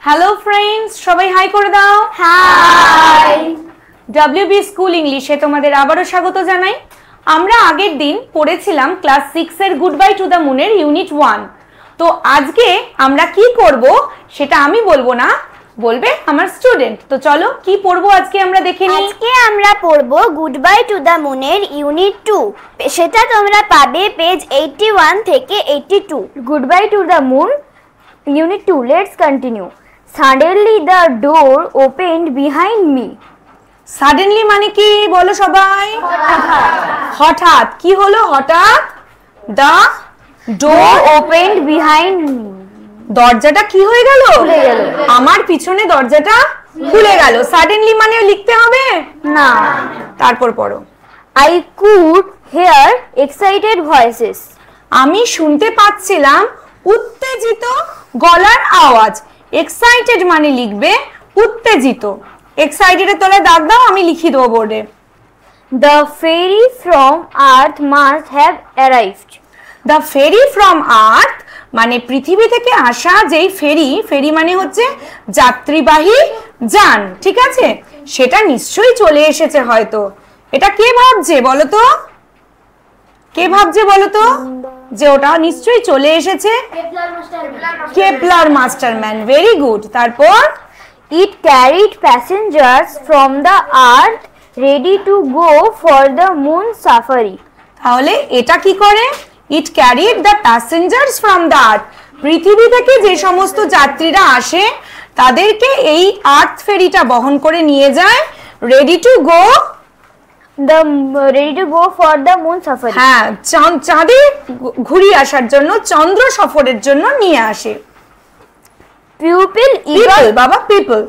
Hello friends, সবাই high করে দাও। হাই। WB স্কুল ইংলিশে তোমাদের আবারও স্বাগত জানাই। আমরা আগের দিন পড়েছিলাম ক্লাস 6 এর গুড বাই টু দ্য মুনের ইউনিট 1। তো আজকে আমরা কি করব সেটা আমি বলবো না, বলবে আমার স্টুডেন্ট। তো চলো কি পড়বো আজকে আমরা দেখে নিই। আজকে আমরা পড়বো গুড বাই টু দ্য মুনের ইউনিট 2। সেটা তোমরা পাবে পেজ 81 থেকে 82। Goodbye to the moon unit 2। Let's continue. Suddenly the door opened behind me. Suddenly মানে কি বলো সবাই? হঠাৎ। কি হলো হঠাৎ? The door Opened behind me. দরজাটা কি হয়ে গেল? খুলে গেল। আমার পিছনে দরজাটা খুলে গেল। সাডেনলি মানে লিখতে হবে না। তারপর পড়ো। I could hear excited voices. আমি শুনতে পাচ্ছিলাম উত্তেজিত গলার আওয়াজ। এক্সাইটেড মানে লিখবে উত্তেজিত। এক্সাইটেডের তলায় দাগ দাও, আমি লিখে দেবো বোর্ডে। The ferry from Earth must have arrived. The ferry from Earth মানে পৃথিবী থেকে আসা যেই ফেরি, ফেরি মানে হচ্ছে যাত্রীবাহী যান, ঠিক আছে? সেটা নিশ্চয়ই চলে এসেছে হয়তো। এটা কে ভাবছে বলো তো? কে ভাবছে বলো তো যে ওটা নিশ্চয়ই চলে এসেছে? Kepler Masterman. Very good. তারপর It carried passengers from the Earth ready to go for the moon safari. তাহলে এটা কি করে? It carried the passengers from the earth. পৃথিবী থেকে যে সমস্ত যাত্রীরা আসে তাদেরকে এই আর্থ ফেরিটা বহন করে নিয়ে যায় ready to go. Ready to go for the moon safari. হ্যাঁ, চাঁদে ঘুরিয়ে আসার জন্য, চন্দ্র সফরের জন্য নিয়ে আসে। People পিপল বাবা, people.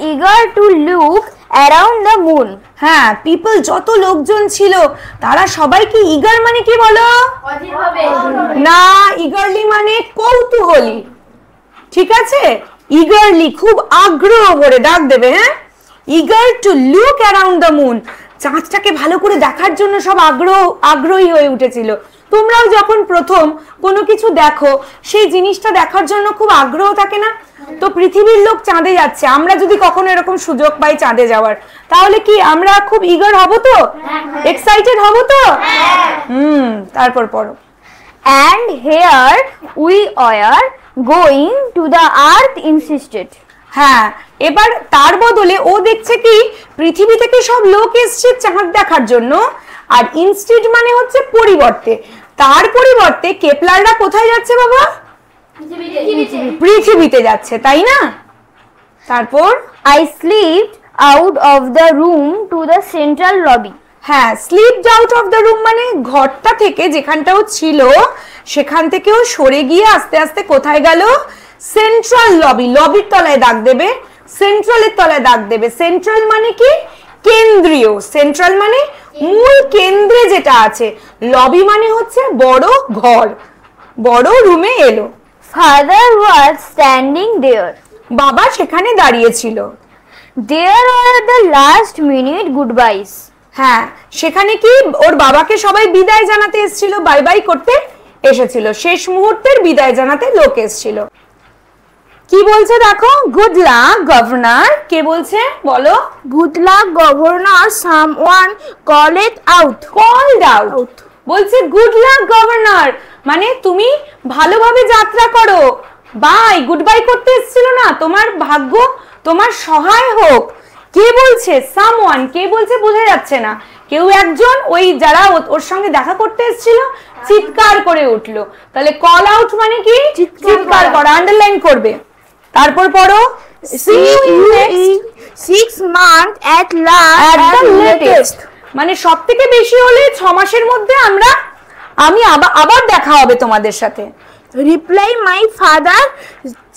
eager to look around the moon. হ্যাঁ, পিপল যত লোকজন ছিল তারা সবাই কি ইগার মানে কি বলো? না, ইগারলি মানে কৌতূহলী, ঠিক আছে? ইগারলি খুব আগ্রহ করে ডাক দেবে। হ্যাঁ, eager to look around the moon, চাঁদটাকে ভালো করে দেখার জন্য সব আগ্রহী হয়ে উঠেছিল। তোমরাও যখন প্রথম কোনো কিছু দেখো সেই জিনিসটা দেখার জন্য খুব আগ্রহ থাকে না? তো পৃথিবীর লোক চাঁদে যাচ্ছে, আমরা যদি কখনো এরকম সুযোগ পাই চাঁদে যাওয়ার, তাহলে কি আমরা খুব ইগার হব তো? এক্সাইটেড হব তো? তারপর পড়ো। And here we are going to the earth insisted. হ্যাঁ, এবার তার বদলে ও দেখছে কি পৃথিবী থেকে সব লোক এসছে চাঁদ দেখার জন্য। আর ইনস্টিড মানে হচ্ছে পরিবর্তে। তার পরিবর্তে কেপলাররা কোথায় যাচ্ছে বাবা? পৃথিবীতে যাচ্ছে, তাই না? তারপর I slipped out of the room to the central lobby. হ্যাঁ, slipped out of the room মানে ঘরটা থেকে যেখানটাও ছিল সেখান থেকেও সরে গিয়ে আস্তে আস্তে কোথায় গেল? Central lobby. লবির তলায় দাগ দেবে, সেন্ট্রালের তলায় দাগ দেবে। সেন্ট্রাল মানে কি? কেন্দ্রীয়। সেন্ট্রাল মানে মূল কেন্দ্রে যেটা আছে। লবি মানে হচ্ছে বড় ঘর, বড় রুমে এলো। Father was standing there. বাবা সেখানে দাঁড়িয়ে ছিল। There were the last minute goodbyes. হ্যাঁ, সেখানে কি ওর বাবাকে সবাই বিদায় জানাতে এসেছিল, বাই বাই করতে এসেছিল। শেষ মুহূর্তের বিদায় জানাতে লোক এসেছিল। কি বলছে দেখো? Good luck governor. কে বলছে বলো? Good luck, Governor. Someone call it out. Called out. বলছে গুড লাক গভর্নর মানে তুমি ভালোভাবে যাত্রা করো। বাই, গুড বাই করতে এসেছিল না, তোমার ভাগ্য তোমার সহায় হোক। কে বলছে? সামওয়ান। কে বলছে বোঝা যাচ্ছে না। কেউ একজন, ওই যারা ওর সঙ্গে দেখা করতে এসেছিল চিৎকার করে উঠলো। তাহলে কল আউট মানে কি? চিৎকার করা। আন্ডারলাইন করবে। তারপর পড়ো। See you next 6 months at last. at the latest মানে সব থেকে বেশি হলে 6 মাসের মধ্যে আমি আবার দেখা হবে তোমাদের সাথে। Reply my father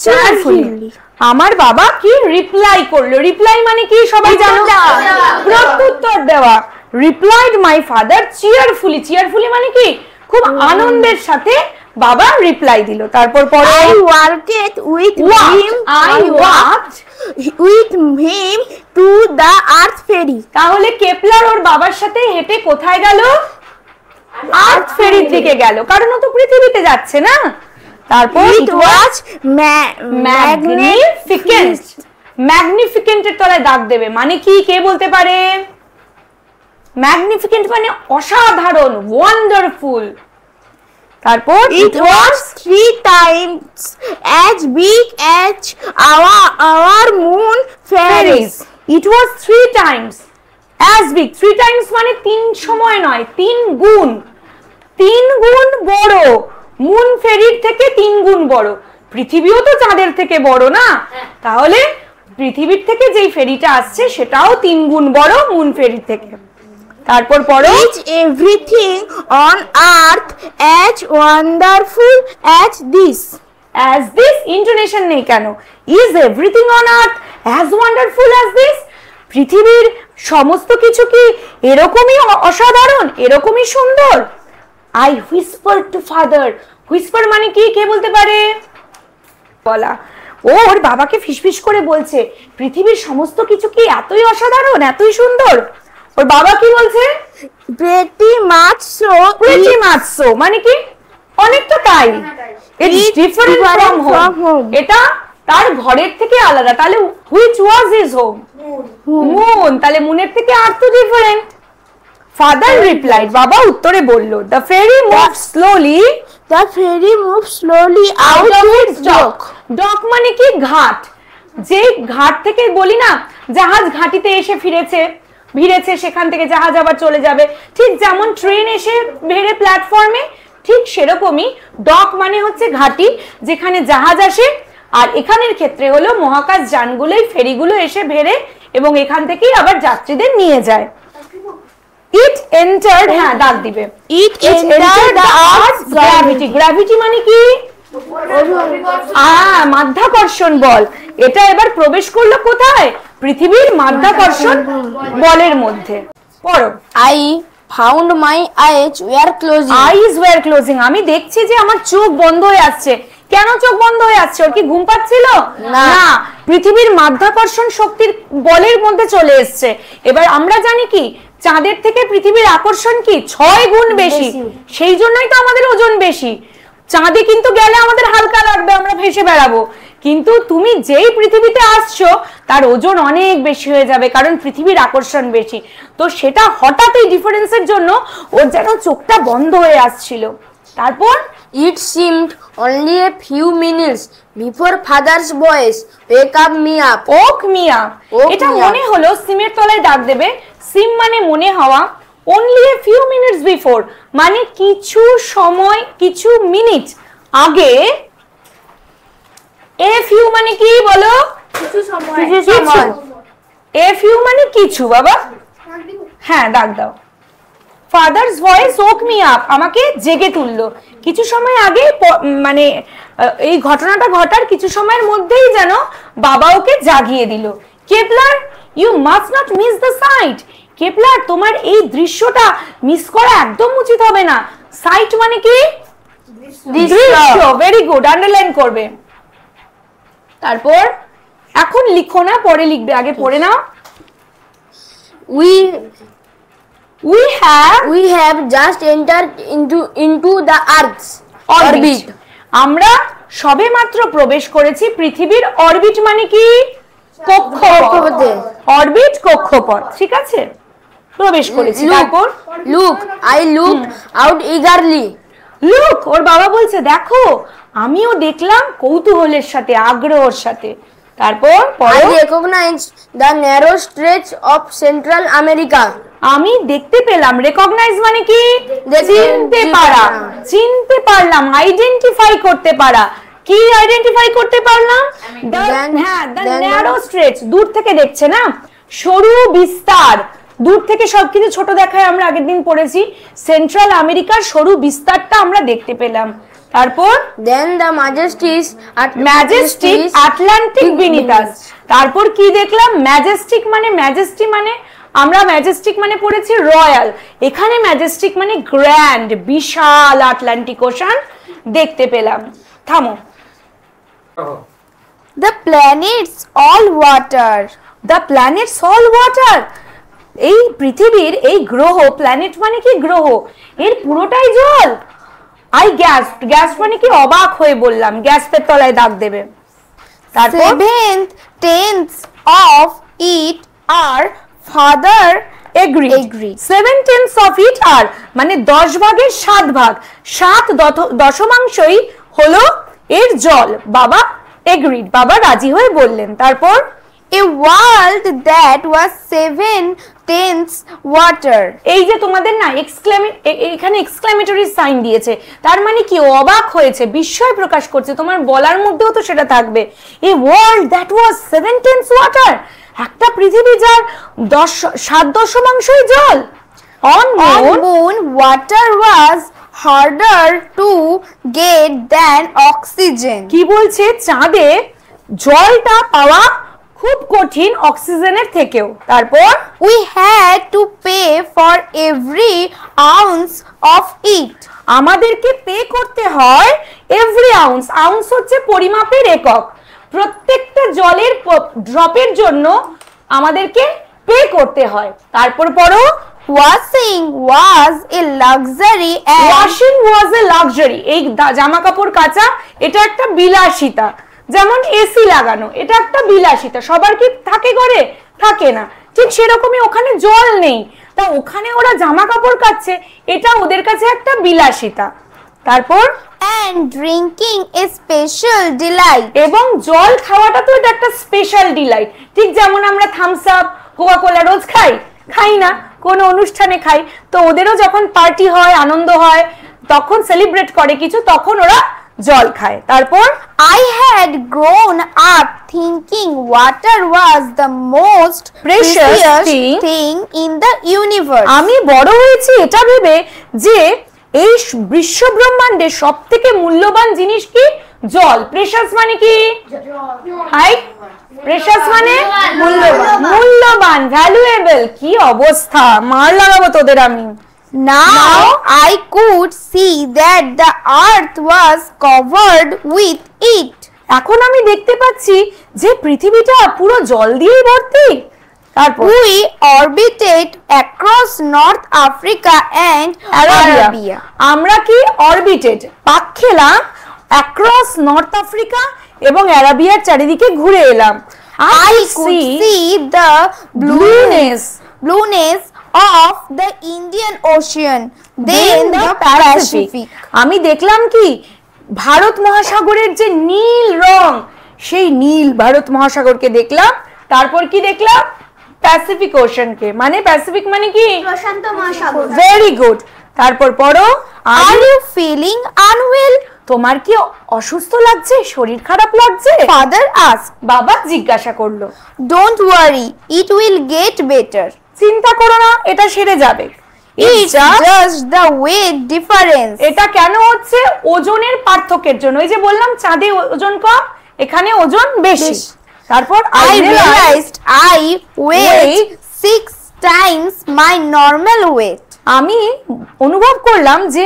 cheerfully. আমার বাবা কি রিপ্লাই করলো? রিপ্লাই মানে কি সবাই জানো? প্রত্যুত্তর দেওয়া। Replied my father চিয়ারফুলি। চিয়ারফুলি মানে কি? খুব আনন্দের সাথে বাবা রিপ্লাই দিল। তারপর পরে I walked with him to the earth ferry. তাহলে কেপলার ওর বাবার সাথে হেঁটে কোথায় গেল? আর্থ ফেরির দিকে গেল, কারণ ও তো পৃথিবীতে যাচ্ছে না। তারপর It was ম্যাগনিফিকেন্ট। ম্যাগনিফিকেন্টের তলায় দাগ দেবে, মানে কি কে বলতে পারে? ম্যাগনিফিকেন্ট মানে অসাধারণ, ওয়ান্ডারফুল। তারপর It was 3 times as big as our moon fairies. It was 3 times as big. 3 times মানে 3 সময় নয়, 3 গুণ। 3 গুণ বড়, মুন ফেরির থেকে 3 গুণ বড়। পৃথিবীও তো চাঁদের থেকে বড় না, তাহলে পৃথিবীর থেকে যেই ফেরিটা আসছে সেটাও 3 গুণ বড় মুন ফেরির থেকে। তারপর পড়ো, Is everything on earth as wonderful as this? as this intonation নেই কেন? Is everything on earth as wonderful as this? পৃথিবীর সমস্ত কিছু কি এরকমই অসাধারণ, এরকমই সুন্দর? I whispered to father. Whisper মানে কি কে বলতে পারে? বলা। ও ওর বাবাকে ফিসফিস করে বলছে পৃথিবীর সমস্ত কিছু কি এতই অসাধারণ, এতই সুন্দর? ওর বাবা কি বলছে? Pretty much so. Pretty much so মানে কি? অনেকটা তাই। It's different from home. এটা তার ঘরের থেকে আলাদা। তাহলে which was his home? Moon। তাহলে মুনের থেকে আর তো ডিফারেন্ট। Father replied, বাবা উত্তরে বলল, The ferry moved slowly. The ferry moved slowly out of its dock. Dock মানে কি? ঘাট। যে ঘাট থেকে বলি না জাহাজ ঘাটিতে এসে ভিড়েছে, সেখান থেকে জাহাজ আবার চলে যাবে, ঠিক যেমন ট্রেন এসে ভিড়ে প্ল্যাটফর্মে, ঠিক সেরকমই ডক মানে হচ্ছে ঘাটি যেখানে জাহাজ আসে। আর এখানের ক্ষেত্রে হলো মহাকাশ যানগুলোই, ফেরিগুলো এসে ভেড়ে এবং এখান থেকেই আবার যাত্রীদের নিয়ে যায়। It entered, হ্যাঁ দাগ দিবে। It entered the earth's gravity. Gravity মানে কি? মাধ্যাকর্ষণ বল। এটা এবার প্রবেশ করলো কোথায়? পৃথিবীর মাধ্যাকর্ষণ বলের মধ্যে। পড়ো। I found my eyes were closing. Eyes were closing. আমি দেখছি যে আমার চোখ বন্ধ হয়ে আসছে। কেন চোখ বন্ধ হয়ে আসছে? ওর কি ঘুম পাচ্ছিল? না, পৃথিবীর মাধ্যাকর্ষণ শক্তির বলের মধ্যে চলে এসছে। এবার আমরা জানি কি চাঁদের থেকে পৃথিবীর আকর্ষণ কি 6 গুণ বেশি, সেই জন্যই তো আমাদের ওজন বেশি। চাঁদে কিন্তু গেলে আমাদের হালকা লাগবে, আমরা ভেসে বেড়াবো, কিন্তু তুমি যেই পৃথিবীতে আসছো তার ওজন অনেক বেশি হয়ে যাবে, কারণ পৃথিবীর আকর্ষণ বেশি। তো সেটা হঠাৎ এই ডিফারেন্সের জন্য ওর যেন চোখটা বন্ধ হয়ে আসছিল। তারপর It seemed only a few minutes before father's voice wake up me up. woke me up. এটা মনে হলো, সিমের তলায় দাগ দেবে। সিম মানে মনে হওয়া। only a few minutes before মানে কিছু সময়, কিছু মিনিট আগে। a few মানে কি বলো? কিছু সময়। a few মানে কিছু। বাবা হ্যাঁ দাগ দাও। Father's voice woke me up, আমাকে জেগে তুললো। কিছু সময় আগে, মানে এই ঘটনাটা ঘটার কিছু সময়ের মধ্যেই যেন বাবা ওকে জাগিয়ে দিল। Kepler, you must not miss the sight. Kepler, তোমার এই দৃশ্যটা মিস করা একদম উচিত হবে না। সাইট মানে কি? দৃশ্য। ভেরি গুড, আন্ডারলাইন করবে। তারপর এখন লিখো না, পরে লিখবে, আগে পড়ে নাও। We have just entered into the Earth's orbit. আমরা সবে মাত্র প্রবেশ করেছি পৃথিবীর অরবিট মানে কি? কক্ষপথে। অরবিট কক্ষপথ, ঠিক আছে, প্রবেশ করেছি। তারপর I looked out eagerly. Look, ওর বাবা বলছে দেখো, আমিও দেখলাম কৌতূহলের সাথে, আগ্রহের সাথে। তারপর I recognized the narrow stretch of Central America. আমি দেখতে পেলাম, রেকগনাইজ মানে কি? চিনতে পারা, চিনতে পারলাম, আইডেন্টিফাই করতে পারা। কি আইডেন্টিফাই করতে পারলাম? হ্যাঁ, দ্য ন্যারো স্ট্রেচ, দূর থেকে দেখছে না, সরু বিস্তার, দূর থেকে সবকিছু ছোট দেখায়। আমরা আগের দিন পড়েছি সেন্ট্রাল আমেরিকার সরু বিস্তারটা আমরা দেখতে পেলাম। তারপর then the majestic Atlantic beneath us. তারপর কি দেখলাম? ম্যাজেস্টিক মানে, ম্যাজেস্টি মানে, আমরা ম্যাজেস্টিক মানে পড়েছি রয়্যাল, এখানে ম্যাজেস্টিক মানে গ্র্যান্ড, বিশাল আটলান্টিক ওশান দেখতে পেলাম। থামো। the planets all water. The planets all water. এই পৃথিবীর এই গ্রহ, প্ল্যানেট মানে কি? গ্রহ, এর পুরোটাই জল। I gasped. Gasp মানে কি অবাক হয়ে বললাম, গ্যাসপের তলায় দাগ দেবে। তারপর 7th, 10th of it are father agreed. 7/10 of it are মানে 10 ভাগের 7 ভাগ, 7 দশমাংশই হলো এর জল। বাবা agreed, বাবা রাজি হয়ে বললেন। তারপর a world that was 7/10 water. এই যে তোমাদের না এখানে এক্সক্লেমেটরি সাইন দিয়েছে, তার মানে কি অবাক হয়েছে, বিস্ময় প্রকাশ করছে, তোমার বলার মধ্যেও তো সেটা থাকবে। a world that was 7/10 water, একটা পৃথিবী যার 7 দশমাংশই জল। on moon water was harder to get than oxygen. কি বলছে, চাঁদে জলটা পাওয়া খুব কঠিন অক্সিজেনের থেকেও। তারপর we had to pay for every ounce of it. আমাদেরকে পে করতে হয় এভরি আউন্স, আউন্স হচ্ছে পরিমাপের একক, প্রত্যেকটা জলের ড্রপের জন্য আমাদেরকে পে করতে হয়। তারপর পড়ো washing was a luxury and washing was A luxury, এই জামা কাপড় কাচা এটা একটা বিলাসিতা, যেমন এসি লাগানো এটা একটা বিলাসিতা, সবার কি থাকে ঘরে, থাকে না, ঠিক সেরকমই ওখানে জল নেই, তা ওখানে ওরা জামা কাপড় কাচ্ছে, এটা ওদের কাছে একটা বিলাসিতা। তারপর and drinking a special delight. এবং জল খাওয়াটা তো এটা একটা স্পেশাল ডিলাইট, ঠিক যেমন আমরা থামস আপ কোকা কোলা রোজ খাই না, কোনো অনুষ্ঠানে খাই, তো ওদেরও যখন পার্টি হয়, আনন্দ হয়, তখন সেলিব্রেট করে কিছু, তখন ওরা জল খায়। তারপর I had grown up thinking water was the most precious thing in the universe. আমি বড় হয়েছি এটা ভেবে যে এই বিশ্ব ব্রহ্মাণ্ডে সবথেকে মূল্যবান জিনিস কি, জল। প্রেশাস মানে কি, হাই, প্রেশাস মানে মূল্যবান, ভ্যালুয়েবল। কি অবস্থা, মার লাগাবো তোদের আমি। Now I could see that the earth was covered with it. এখন আমি দেখতে পাচ্ছি যে পৃথিবীটা পুরো জল দিয়েই ভর্তি। তারপর we orbited across North Africa and Arabia. আমরা কি অরবিটেড, পাক খেলাম, অ্যাক্রস নর্থ আফ্রিকা এবং অ্যারাবিয়ার চারিদিকে ঘুরে এলাম। I could see the blueness of the Indian Ocean, then the Pacific. আমি দেখলাম কি ভারত মহাসাগরের যে নীল রং, সেই নীল ভারত মহাসাগরকে দেখলাম। তারপর কি দেখলাম, প্যাসিফিক ওশানকে, মানে প্যাসিফিক মানে কি, প্রশান্ত মহাসাগর। Very good. তারপর পড়ো, Are you feeling unwell? তোমার কি অসুস্থ লাগছে, শরীর খারাপ লাগছে? Father asked. বাবা জিজ্ঞাসা করলো। Don't worry, it will get better. চিন্তা করো না, এটা সেরে যাবে। It's just the weight difference. এটা কেন হচ্ছে, ওজনের পার্থক্যের জন্য। এই যে বললাম চাঁদে ওজন কম, এখানে ওজন বেশি। তারপর I realized I weighed 6 times my normal weight. আমি অনুভব করলাম যে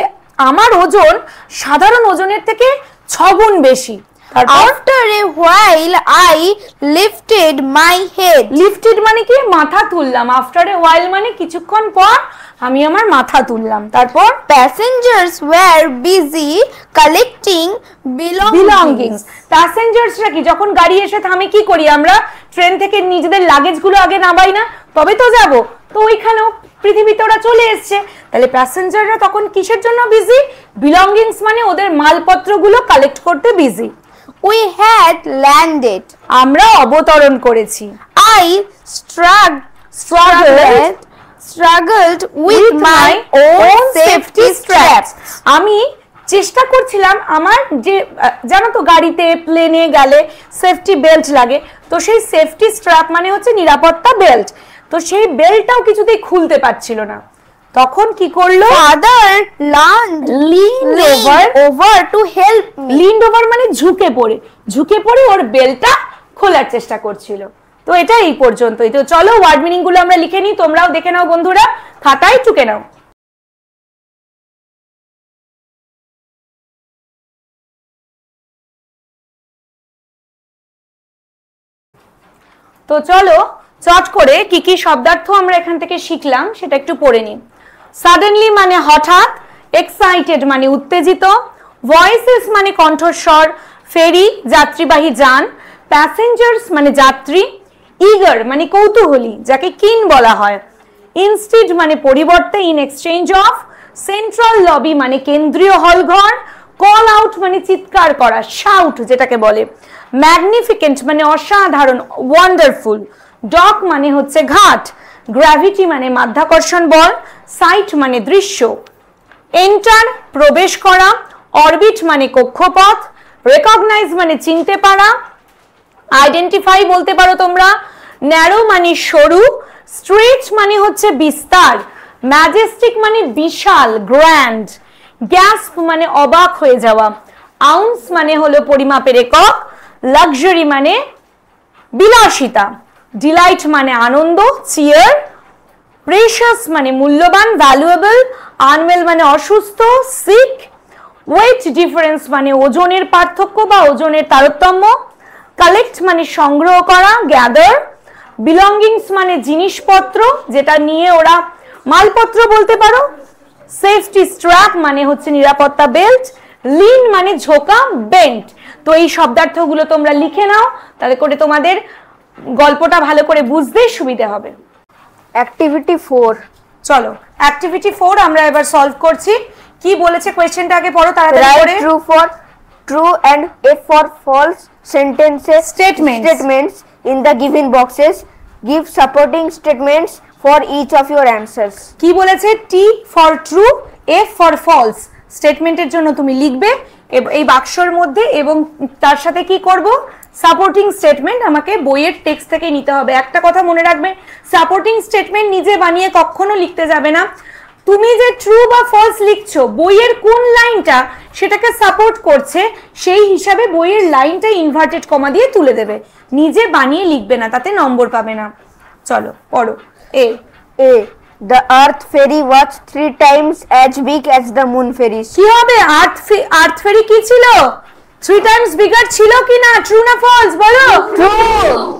আমার ওজন সাধারণ ওজনের থেকে 6 গুণ বেশি। After a while I lifted my head. Lifted মানে কি, মাথা তুললাম। আফটার এ হোয়াইল মানে কিছুক্ষণ পর আমি আমার মাথা তুললাম। তারপর Passengers were busy collecting belongings. প্যাসেঞ্জার্সরা কি, যখন গাড়ি এসে থামে কি করি আমরা, ট্রেন থেকে নিজেদের লাগেজগুলো আগে নামাই না, তবে তো যাব, তো ওইখানেও পৃথিবীতে ওরা চলে এসছে, তাহলে প্যাসেঞ্জাররা তখন কিসের জন্য বিজি, বিলঙ্গিংস মানে ওদের মালপত্রগুলো কালেক্ট করতে বিজি। We had landed. আমরা অবতরণ করেছি। I struggled with my own safety straps. আমি চেষ্টা করছিলাম আমার যে, জানো তো গাড়িতে প্লেনে গেলে সেফটি বেল্ট লাগে, তো সেই সেফটি স্ট্র্যাপ মানে হচ্ছে নিরাপত্তা বেল্ট, তো সেই বেল্টটাও কিছুতেই খুলতে পারছিল না। তখন কি করলো, Father leaned over to help me. Leaned over মানে ঝুঁকে পড়ে ওর বেল্টটা খোলার চেষ্টা করছিল। তো এটা এই পর্যন্তই। তো চলো ওয়ার্ড মিনিং গুলো আমরা লিখে নিই, তোমরাও দেখে নাও বন্ধুরা, খাতায় টুকে নাও। তো চলো চট করে কি কি শব্দার্থ আমরা এখান থেকে শিখলাম সেটা একটু পড়ে নিই। সাডেনলি মানে হঠাৎ, এক্সাইটেড মানে উত্তেজিত, ভয়েসেস মানে কণ্ঠস্বর, ফেরি যাত্রীবাহী যান, প্যাসেঞ্জার্স মানে যাত্রী, ইগার মানে কৌতূহলী যাকে কিন বলা হয়, ইনস্টিড মানে পরিবর্তে in exchange of, central lobby মানে কেন্দ্রীয় হলঘর, কল আউট মানে চিৎকার করা, শাউট যেটাকে বলে, ম্যাগনিফিকেন্ট মানে অসাধারণ ওয়ান্ডারফুল, ডক মানে হচ্ছে ঘাট, গ্র্যাভিটি মানে মাধ্যাকর্ষণ বল, সাইট মানে দৃশ্য, এন্টার প্রবেশ করা, অরবিট মানে কক্ষপথ, রেকগনাইজ মানে চিনতে পারা, আইডেন্টিফাই বলতে পারো তোমরা, ন্যারো মানে সরু, স্ট্রেচ মানে হচ্ছে বিস্তার, ম্যাজেস্টিক মানে বিশাল গ্র্যান্ড, গ্যাস্প মানে অবাক হয়ে যাওয়া, আউন্স মানে হলো পরিমাপের একক, লাক্সারি মানে বিলাসিতা, ডিলাইট মানে আনন্দ চিয়ার, প্রেশাস মানে মূল্যবান ভ্যালুয়েবল, আনওয়েল মানে অসুস্থ সিক, ওয়েট ডিফারেন্স মানে ওজনের পার্থক্য বা ওজনের তারতম্য, কালেক্ট মানে সংগ্রহ করা গ্যাদার, বিলঙ্গিংস মানে জিনিসপত্র যেটা নিয়ে ওরা মালপত্র বলতে পারো, সেফটি স্ট্র্যাপ মানে হচ্ছে নিরাপত্তা বেল্ট, লিন মানে ঝোঁকা বেন্ট। তো এই শব্দার্থগুলো তোমরা লিখে নাও, তাহলে করে তোমাদের গল্পটা ভালো করে বুঝতে সুবিধা হবে। অ্যাক্টিভিটি 4, চলো অ্যাক্টিভিটি 4 আমরা এবার সলভ করছি। কি বলেছে কোশ্চেনটা আগে পড়ো তাড়াতাড়ি করে। Right true and F for false sentences statements in the given boxes. Give supporting statements for each of your answers. কি বলেছে? T for true, F for false স্টেটমেন্টের জন্য তুমি লিখবে এই বাক্সের মধ্যে, এবং তার সাথে কি করব, সাপোর্টিং স্টেটমেন্ট আমাকে বইয়ের টেক্সট থেকে নিতে হবে। একটা কথা মনে রাখবে, সাপোর্টিং স্টেটমেন্ট নিজে বানিয়ে কখনো লিখতে যাবে না। তুমি যে ট্রু বা ফলস লিখছো, বইয়ের কোন লাইনটা সেটাকে সাপোর্ট করছে সেই হিসাবে বইয়ের লাইনটা ইনভার্টেড কমা দিয়ে তুলে দেবে, নিজে বানিয়ে লিখবে না, তাতে নম্বর পাবে না। চলো পড়ো। A. The earth fairy was 3 times as big as the moon fairy. কি হবে? আর্থ ফেরি কি ছিল? 3 টাইমস বিগার ছিল কি না? ট্রু না ফলস বলো?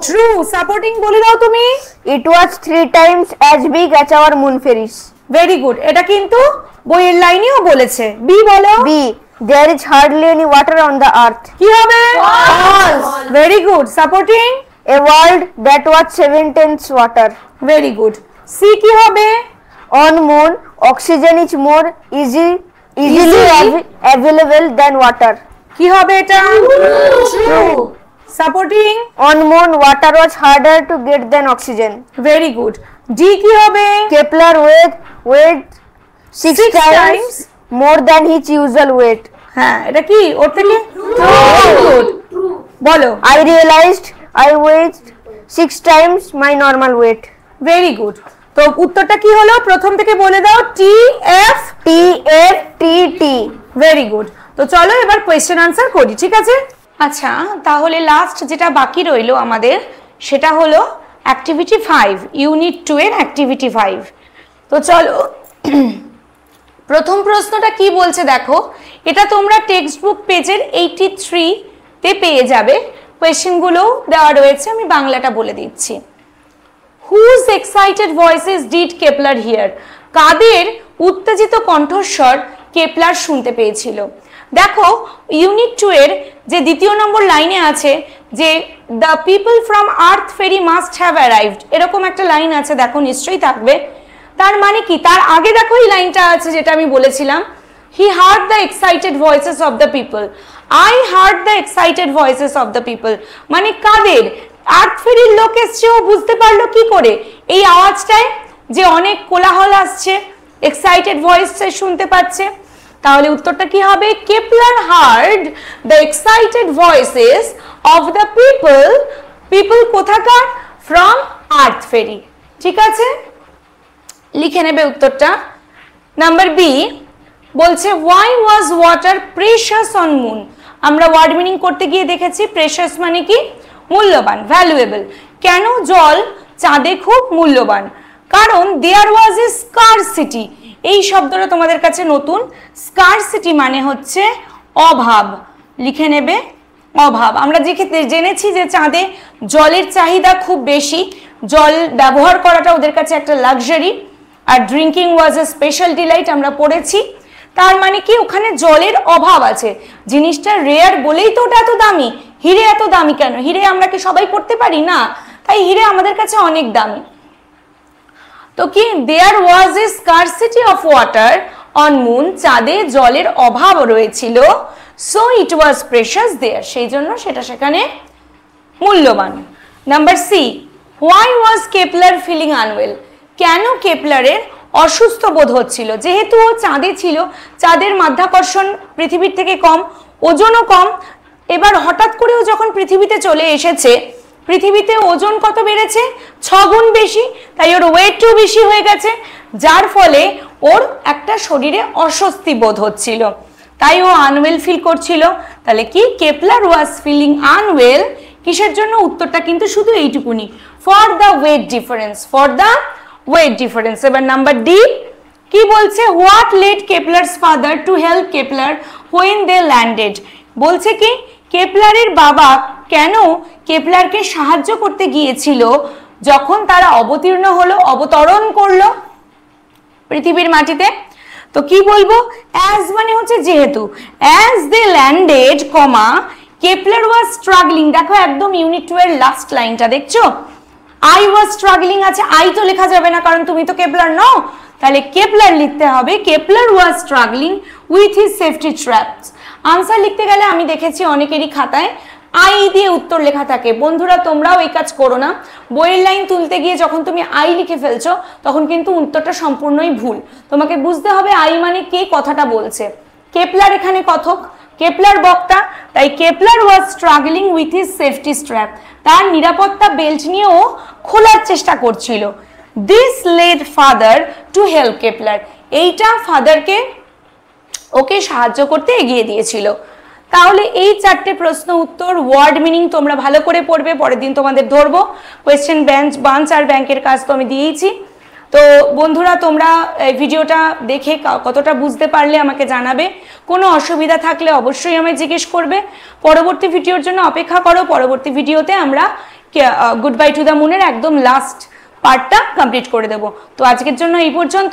ট্রু। সাপোর্টিং বলে দাও তুমি। It was 3 times as big as our moon fairies. Very good, এটা কিন্তু বইয়ের লাইনেও বলেছে। বি বলো। B. There is hardly any water on the earth. কি হবে? False. Very good. Supporting A world that was 7 times water. Very good. C কি হবে? On moon oxygen is more easily available than water. কি হবে এটা? True. Supporting On moon water was harder to get than oxygen. Very good. D কি হবে? Kepler weighed 6 times more than his usual weight. হ্যাঁ, এটা কি ওর থেকে? Good. বলো। I realized I weighed 6 times my normal weight. Very good. তো উত্তরটা কি হলো প্রথম থেকে বলে দাও। T F T. Very good. তো চলো এবার কোয়েশ্চেন আনসার করি, ঠিক আছে? আচ্ছা, তাহলে লাস্ট যেটা বাকি রইলো আমাদের সেটা হলো অ্যাক্টিভিটি 5, ইউনিট 2 এর অ্যাক্টিভিটি 5। তো চলো প্রথম প্রশ্নটা কি বলছে দেখো, এটা তোমরা টেক্সট বুক পেজের 83 তে পেয়ে যাবে। কোয়েশ্চেনগুলো দেওয়া রয়েছে, আমি বাংলাটা বলে দিচ্ছি। Whose excited voices did Kepler hear? কাদের উত্তেজিত কণ্ঠস্বর কেপলার শুনতে পেয়েছিল? দেখো ইউনিট 2 এর যে দ্বিতীয় নম্বর লাইনে আছে যে the people from earth ferry must have arrived, এরকম একটা লাইন আছে, দেখো নিশ্চয়ই থাকবে। তার মানে কি? তার আগে দেখো এই লাইনটা আছে যেটা আমি বলেছিলাম, he heard the excited voices of the people. I hard the excited voices of the people, মানে কাদের? আর্থ ফেরির লোক এসছে, ও বুঝতে পারলো কি করে? এই আওয়াজটায় যে অনেক কোলাহল আসছে, এক্সাইটেড ভয়েস শুনতে পাচ্ছে। তাহলে উত্তরটা কি হবে? Kepler hard the excited voices of the people. People কোথাকার? ফ্রম আর্থ ফেরি। ঠিক আছে, লিখে নেবে উত্তরটা। নাম্বার বি বলছে why was water precious on moon. আমরা ওয়ার্ড মিনিং করতে গিয়ে দেখেছি প্রেশাস মানে কি? মূল্যবান, ভ্যালুয়েবল। কেন জল চাঁদে খুব মূল্যবান? কারণ দেয়ার ওয়াজ এ স্কারসিটি। এই শব্দটা তোমাদের কাছে নতুন। স্কারসিটি মানে হচ্ছে অভাব, লিখে নেবে অভাব। আমরা জেনেছি যে চাঁদে জলের চাহিদা খুব বেশি, জল ব্যবহার করাটা ওদের কাছে একটা লাক্সারি, আর drinking was a special delight আমরা পড়েছি। তার মানে কি ওখানে জলের অভাব আছে, জিনিসটা রেয়ার বলেই তো ওটা এত দামি। হিরে এত দামি কেন? হিরে আমরা কি সবাই পড়তে পারি না, তাই হিরে আমাদের কাছে অনেক দামি। তো কি there was a scarcity of water on moon, চাঁদে জলের অভাব রয়েছিল, সো ইট ওয়াজ প্রেশাস দেয়ার, সেই জন্য সেটা সেখানে মূল্যবান। Number C, why was Kepler feeling unwell, কেন কেপলারের অসুস্থ বোধ হচ্ছিল? যেহেতু ও চাঁদে ছিল, চাঁদের মাধ্যাকর্ষণ পৃথিবীর থেকে কম, ওজনও কম, এবার হঠাৎ করেও যখন পৃথিবীতে চলে এসেছে, পৃথিবীতে ওজন কত বেড়েছে? 6 গুণ বেশি, তাই ওর ওয়েটও বেশি হয়ে গেছে, যার ফলে ওর একটা শরীরে অস্বস্তি বোধ হচ্ছিল, তাই ও আনওয়েল ফিল করছিল। তাহলে কি কেপলার ওয়াজ ফিলিং আনওয়েল, কিসের জন্য? উত্তরটা কিন্তু শুধু এইটুকুনি, for the weight difference, for the weight difference. এবার নাম্বার ডি কি বলছে? What led Kepler's father to help Kepler when they landed, বলছে কি কেপলারের বাবা কেন কেপলারকে সাহায্য করতে গিয়েছিল যখন তারা অবতীর্ণ হলো, অবতরণ করলো পৃথিবীর মাটিতে। তো কি বলবো? অ্যাজ মানে হচ্ছে যেহেতু, as they landed comma Kepler was struggling, দেখো একদম ইউনিট 2 এর লাস্ট লাইনটা দেখছো, আই ওয়াজ স্ট্রাগলিং আছে, আই তো লেখা যাবে না কারণ তুমি তো কেপলার নও, তাহলে কেপলার লিখতে হবে Kepler was struggling with his safety traps. Answer লিখতে গেলে আমি দেখেছি অনেকেরই খাতায় আই দিয়ে উত্তর লেখা থাকে। বন্ধুরা তোমরাও এই কাজ করো না, বইয়ের লাইন তুলতে গিয়ে যখন তুমি আই লিখে ফেলছো তখন কিন্তু উত্তরটা সম্পূর্ণই ভুল। তোমাকে বুঝতে হবে আই মানে কে কথাটা বলছে। কেপলার এখানে কথক, কেপলার বক্তা, তাই Kepler was struggling with his safety strap, তার নিরাপত্তা বেল্ট নিয়ে ও খোলার চেষ্টা করছিল। This led father to help Kepler, এইটা ফাদারকে ওকে সাহায্য করতে এগিয়ে দিয়েছিল। তাহলে এই 4টে প্রশ্ন উত্তর, ওয়ার্ড মিনিং তোমরা ভালো করে পড়বে, পরের দিন তোমাদের ধরবো। কোয়েশ্চেন বাঞ্চ আর ব্যাংকের কাজ তো আমি দিয়েইছি। তো বন্ধুরা তোমরা এই ভিডিওটা দেখে কতটা বুঝতে পারলে আমাকে জানাবে, কোনো অসুবিধা থাকলে অবশ্যই আমায় জিজ্ঞেস করবে। পরবর্তী ভিডিওর জন্য অপেক্ষা করো, পরবর্তী ভিডিওতে আমরা গুড বাই টু দ্য মুনের একদম লাস্ট পার্টটা কমপ্লিট করে দেবো। তো আজকের জন্য এই পর্যন্ত।